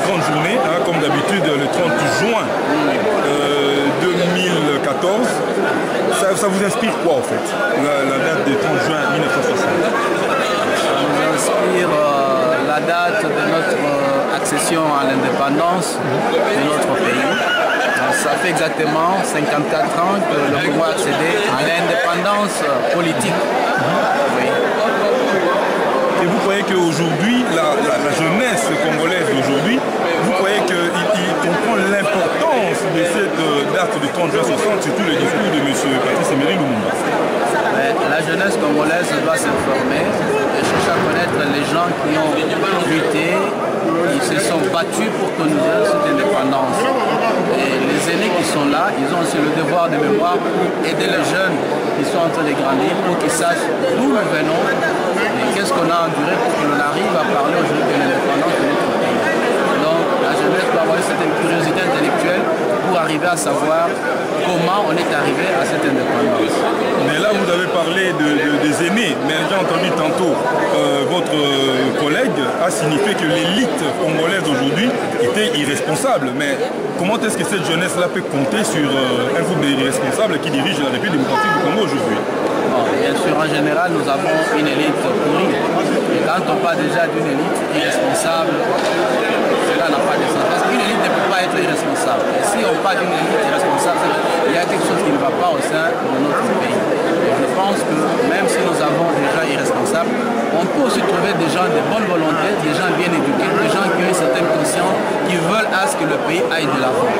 grande journée, hein, comme d'habitude le 30 juin 2014. Ça vous inspire quoi en fait, la date du 30 juin 1960? Ça nous inspire la date de notre accession à l'indépendance de notre pays. Ça fait exactement 54 ans que le Congo a accédé à l'indépendance politique. Oui. Et vous croyez qu'aujourd'hui, la jeunesse congolaise d'aujourd'hui, vous croyez qu'il comprend l'importance de cette date du 30 juin 60, surtout le discours de M. Patrice Emery Lumumba? La jeunesse congolaise doit s'informer et chercher à connaître les gens qui ont lutté, qui se sont battus pour que nous ayons cette indépendance. Et les aînés qui sont là, ils ont aussi le devoir de mémoire pour aider les jeunes qui sont en train de grandir, pour qu'ils sachent d'où nous venons et qu'est-ce qu'on a enduré pour que l'on arrive à parler aujourd'hui de l'indépendance de notre pays. Donc la jeunesse doit avoir cette curiosité intellectuelle pour arriver à savoir comment on est arrivé à cette indépendance. Mais là, vous avez parlé des aînés, mais j'ai entendu tantôt votre collègue a signifié que l'élite congolaise aujourd'hui était irresponsable. Mais comment est-ce que cette jeunesse-là peut compter sur un groupe d'irresponsables qui dirige la République démocratique du Congo aujourd'hui? Bon, bien sûr, en général, nous avons une élite pourrie. Et quand on parle déjà d'une élite irresponsable, cela n'a pas de sens. Parce qu'une élite ne peut pas être irresponsable. Et si on parle d'une élite irresponsable, il y a quelque chose qui ne va pas au sein de notre pays. Et je pense que même si nous avons des gens irresponsables, on peut aussi trouver des gens de bonne volonté, des gens bien éduqués, des gens qui ont une certaine conscience, qui veulent à ce que le pays aille de l'avant.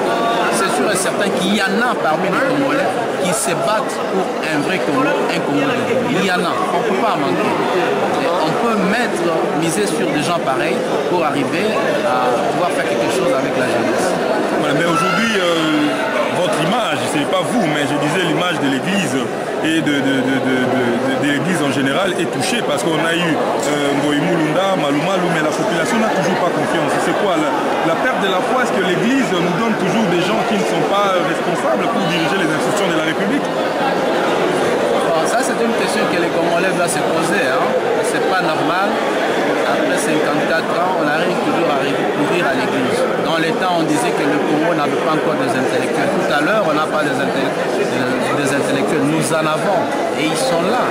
C'est sûr et certain qu'il y en a parmi les Congolais qui se battent pour un vrai Congo, un Congo de vie. Il y en a, on ne peut pas en manquer. Et on peut miser sur des gens pareils pour arriver à pouvoir faire quelque chose avec la jeunesse. Voilà, mais aujourd'hui, votre image, ce n'est pas vous, mais je disais l'image de l'Église et de l'Église en général est touchée parce qu'on a eu Ngoï Mulunda, Malumalu, mais la population n'a toujours pas confiance. C'est quoi la perte de la foi? Est-ce que l'Église nous donne toujours des gens qui ne sont pas responsables pour diriger les institutions de la République? Bon, ça c'est une question que les Congolais doivent se poser. Hein. C'est pas normal. Après 54 ans, on arrive toujours à recourir à l'Église. Dans les temps, on disait que le Congo n'avait pas encore des intellectuels. Tout à l'heure, on n'a pas des intellectuels. Nous en avons. Et ils sont là.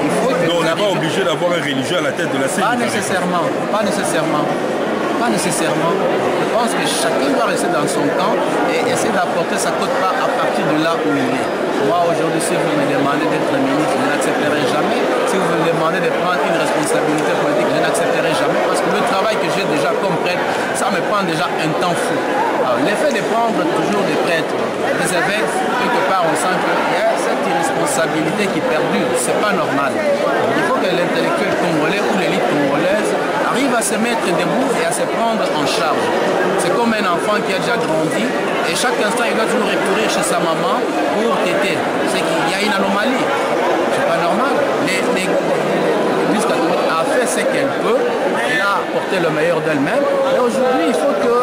Il faut que donc on n'est pas obligé d'avoir un religieux à la tête de la CENI? Pas nécessairement. Pas nécessairement. Pas nécessairement. Je pense que chacun doit rester dans son camp et essayer d'apporter sa quote-part à partir de là où il est. Moi, aujourd'hui, si vous me demandez d'être ministre, je n'accepterai jamais. Si vous me demandez de prendre une responsabilité politique, je n'accepterai jamais parce que le travail que j'ai déjà comme prêtre, ça me prend déjà un temps fou. Alors, l'effet de prendre toujours des prêtres, des évêques, quelque part, on sent qu'il y a cette irresponsabilité qui perdure. C'est pas normal. Il faut que l'intellectuel congolais ou l'élite congolaise arrive à se mettre debout et à se prendre en charge. C'est comme un enfant qui a déjà grandi et chaque instant il doit toujours recourir chez sa maman pour téter. C'est qu'il y a une anomalie. C'est pas normal. L'Église catholique a fait ce qu'elle peut, elle a apporté le meilleur d'elle-même. Et aujourd'hui, il faut que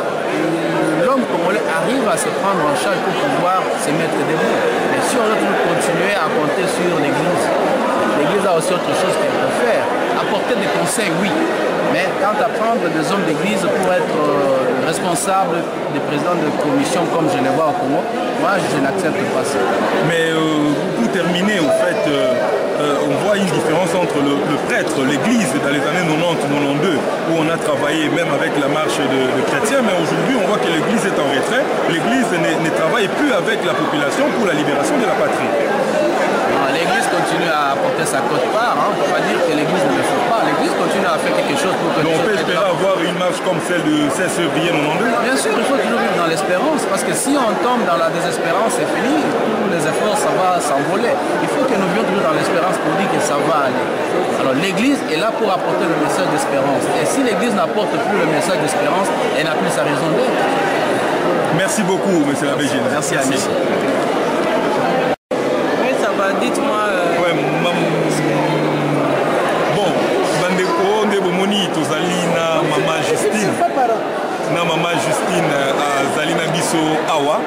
l'homme congolais arrive à se prendre en charge pour pouvoir se mettre debout. Mais si on doit continuer à compter sur l'Église, l'Église a aussi autre chose qu'elle peut faire. Apporter des conseils, oui. Mais quant à prendre des hommes d'église pour être responsable des présidents de commission comme je les vois au Congo, moi je n'accepte pas ça. Mais pour terminer, en fait, on voit une différence entre le prêtre, l'église dans les années 90-92, où on a travaillé même avec la marche de chrétiens, mais aujourd'hui on voit que l'église est en retrait. L'église ne travaille plus avec la population pour la libération de la patrie. L'église continue à apporter sa quote-part, hein. On ne peut pas dire que l'église ne le fait pas. L'église continue à faire quelque chose pour que... Donc on peut espérer avoir une marche comme celle du 16 février 92? Bien sûr, il faut toujours vivre dans l'espérance, parce que si on tombe dans la désespérance, c'est fini, tous les efforts, ça va s'envoler. Il faut que nous vivions toujours dans l'espérance pour dire que ça va aller. Alors l'église est là pour apporter le message d'espérance. Et si l'église n'apporte plus le message d'espérance, elle n'a plus sa raison d'être. Merci beaucoup, monsieur l'abbé Gilles. Merci à vous. Dites-moi. Ouais, bon, bandeko nde bomoni tozali na maman Justine. Na maman Justine azali na biso awa.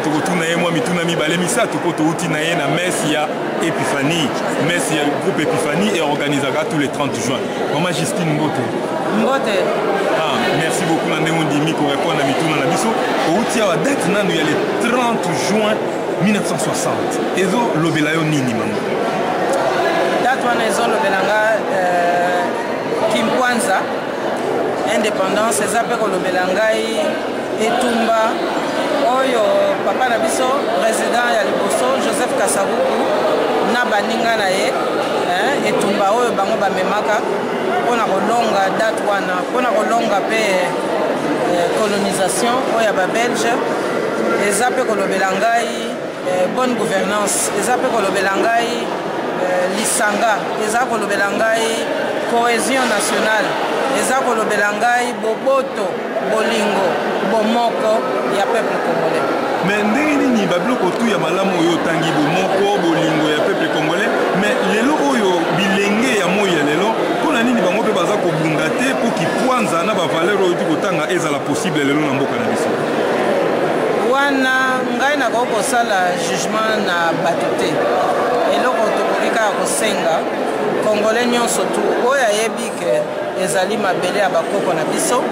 Tokotuna ye mwa mituna mibale misato po touti na ye na messe ya Épiphanie. Messe ya groupe Épiphanie et organisaka tous les 30 juin. Maman Justine Mbote. Mbote. merci beaucoup na ndenge ondimi ko répondre na mituna na biso outi awa date nanu ya le 30 juin 1960 ezo lobela yo nini mama date wana ezo lobela nga Kimpwanza indépendance eza pe kolobela ngai etumba oyo papa na biso président ya liboso Joseph Kasavubu na baninga na ye etumba oyo bango bamemaka mpona kolonga date wana mpona kolonga mpe colonisation oyo ya babelge eza mpe kolobela ngai bonne gouvernance eza mpe kolobela ngai lisanga eza kolobela ngai cohésion nationale eza kolobela ngai boboto bolingo bomoko ya peuple congolais. Mais ndenge nini babiloko tu ya malamu oyo tangi bomoko bolingo ya peuple congolais mais lelo oyo bilenge ya moi ya lelo mpona nini bango mpe baza kobunga te mpo Kimpwanza na bavaleur oyo ti kotanga ezala possible lelo na mboka na biso wana ngai nakoki kosala jugement na bato te eloko tokoki kaka kosenga congolais nyonso tu oyo ayebi ke ezali mabele ya bakoko na biso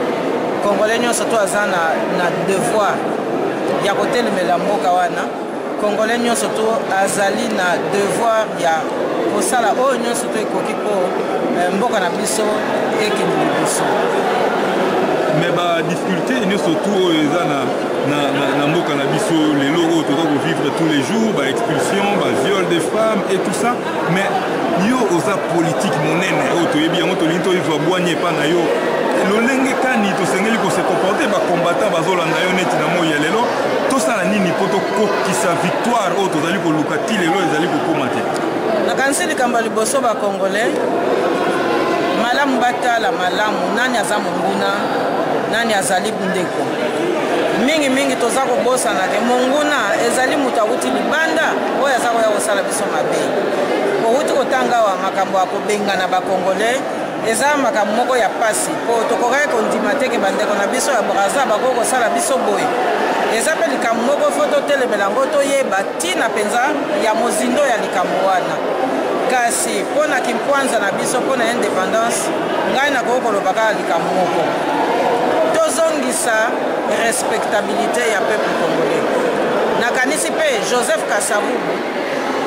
congolais nyonso tu aza na devoir ya kotelemela mboka wana congolais nyonso tu azali na devoir ya kosala oyo nyonso tu ekoki mpo mboka na biso ekende liboso mais badifficulté nyonso tu oyo eza na mboka na biso lelo oyo toza kovivre tous les jours baexpulsion baviol des femmes et tout ça mais yo oza politique monene oyo toyebi yango tolingi toyizwa bwanye epa na yo lolenge kani tosengeli kose comporte bacombattant bazolanda yo neti na moi ya lelo tosala nini mpo tokokisa victoire oyo tozali koluka ti lelo ezali kokoma te nakanisi likambo ya liboso bacongolais malamu batala malamu nani aza monguna nani azali ndeko mingi toza kobosana te monguna ezali moto awuti libanda oyo aza koya kosala biso mabe outi kotanga awa makambo ya kobengana bacongolais eza makambo moko ya pasi mpo tokokaki kondima teke bandeko na biso ya braza bakoki kosala biso boye eza mpe likambo moko fo totelemela yango toyeba ntina mpenza ya mozindo ya likambo wana kasi mpo na Kimpwanza na biso mpo na indépendance ngai nakoki koloba kaka likambo moko tozongisa respectabilité ya peuple congolais nakanisi mpe Joseph Kasavubu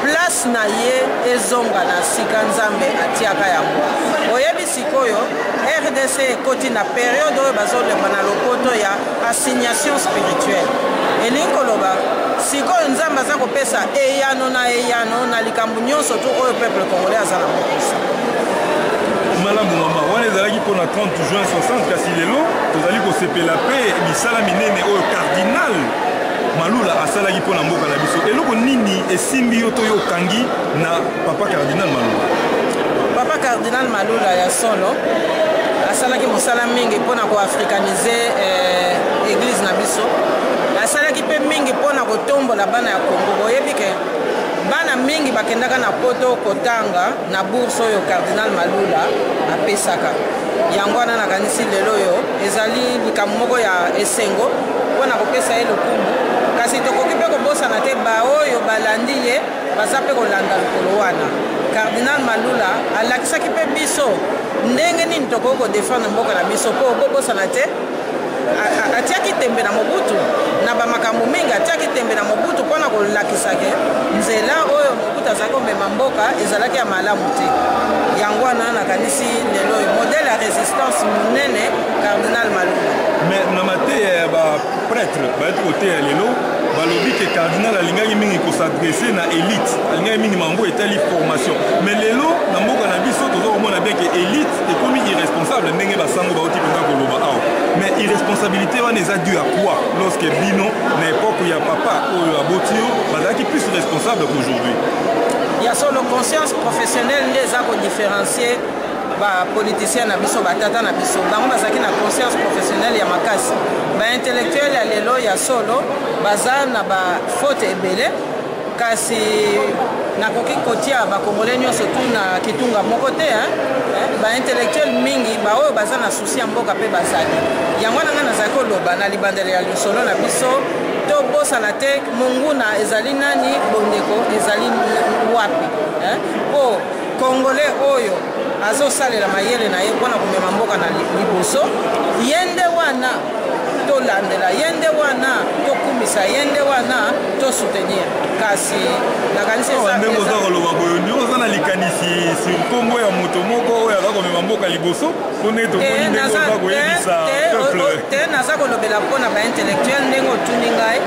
place na ye ezonga na sika nzambe atiaka yango oyebi sikoyo RDC ekoti na periode oyo bazolemba na lopoto ya assignation spirituelle elingi koloba sikoyo nzambe aza kopesa eyano na likambo nyonso to oyo peuple congolais aza na mokusa malamu mama wana ezalaki mpona 30 juin 60 kasi lelo tozali kosepela mpe misala minene oyo cardinal Malula asalaki mpona mboka na biso eloko nini esimbi yo to yo okangi na papa cardinal Malula papa cardinal Malula ya solo asalaki mosala mingi mpona koafrikanize église na biso asalaki mpe mingi mpona kotombola bana ya Kongo boyebi ke bana mingi bakendaka na poto kotanga na bourse oyo cardinal Malula apesaka yango wana nakanisi lelo oyo ezali likambo moko ya esengo mpona kopesa ye lokumu kasi tokoki mpe kobosana te baoyo balandi ye baza mpe kolanda lokolo wana cardinal Malula alakisaki mpe biso ndenge nini tokoki kodefendre mboka na biso mpo kobosana te atiaki tembe na mobutu na bamakambo mingi atiaki tembe na mobutu mpona kolakisake nzela oyo mobutu azalaki komema mboka ezalaki ya malamu te yango wana nakanisi lelo oyo modele ya résistance monene cardinal Malula mais na mateya ya baprêtre bayaki koteya lelo balobi ke cardinal alingaki mingi kosadresse na élite alingaki mingi mambo etali formation mais lelo na mboka na biso toza komona bien ke élite ekomi irresponsable ndenge basango bauti mpenza koloba awa mais irresponsabilité wana eza dû à quoi lorsque bino na époque ya papa oyo aboti yo bazalaki plus responsable qu'aujourd'hui ya solo conscience professionnelle nde eza kodifférencier bapoliticien na biso batata na biso bango bazalaki na conscience professionnelle ya makasi baintellectuel ya lelo ya solo baza na bafaute ebele kasi nakoki kotia bakongolais nyonso tu na kitunga moko te baintellectuel mingi baoyo baza na susi ya mboka mpe bazali yango na ngai nazali koloba na libandelo ya lisolo na biso tobosana te monguna ezali nani bondeko ezali wapi mpo congolais oyo azosalela mayele na ye mpona komema mboka na liboso yende wana tolandela yende wana tokumisa yende wana tosoutenir kasi nakanisi ndenge oza koloba boyo ndenge oza na likanisi sur nkombo ya moto moko oyo aza komema mboka liboso mpona tomoni ndenge oza koyebisa peuple te naza kolobela mpona baintellectuel ndenge otuni ngai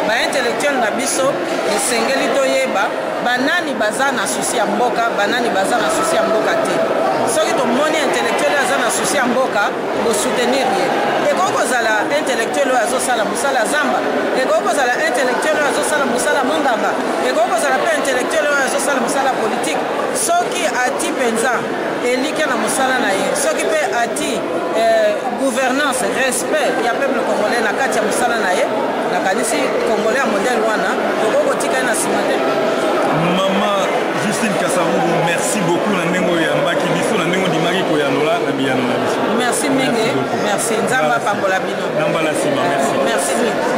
baintellectuel na biso esengeli toyeba banani baza na susi ya mboka banani baza na susi ya mboka te soki tomoni intellectuel aza na susi ya mboka bosoutenir ye ekoki kozala intellectuel oyo azosala mosala zamba ekoki kozala intellectuel oyo azosala mosala monganga ekoki kozala mpe intellectuel oyo azosala mosala politike soki ati mpenza elike na mosala na ye soki mpe ati gouvernance respect ya peuple congolais na kati ya mosala na ye nakanisi congolais ya modele wana tokoki kotika ye na nsima te. Mama Justine Kasavubu, merci beaucoup na ndenge oyambaki biso na ndenge ondimaki koyanola na biyano na biso. Merci mingi, merci nzamba pambola bino. Namba la sima, merci. Merci mingi.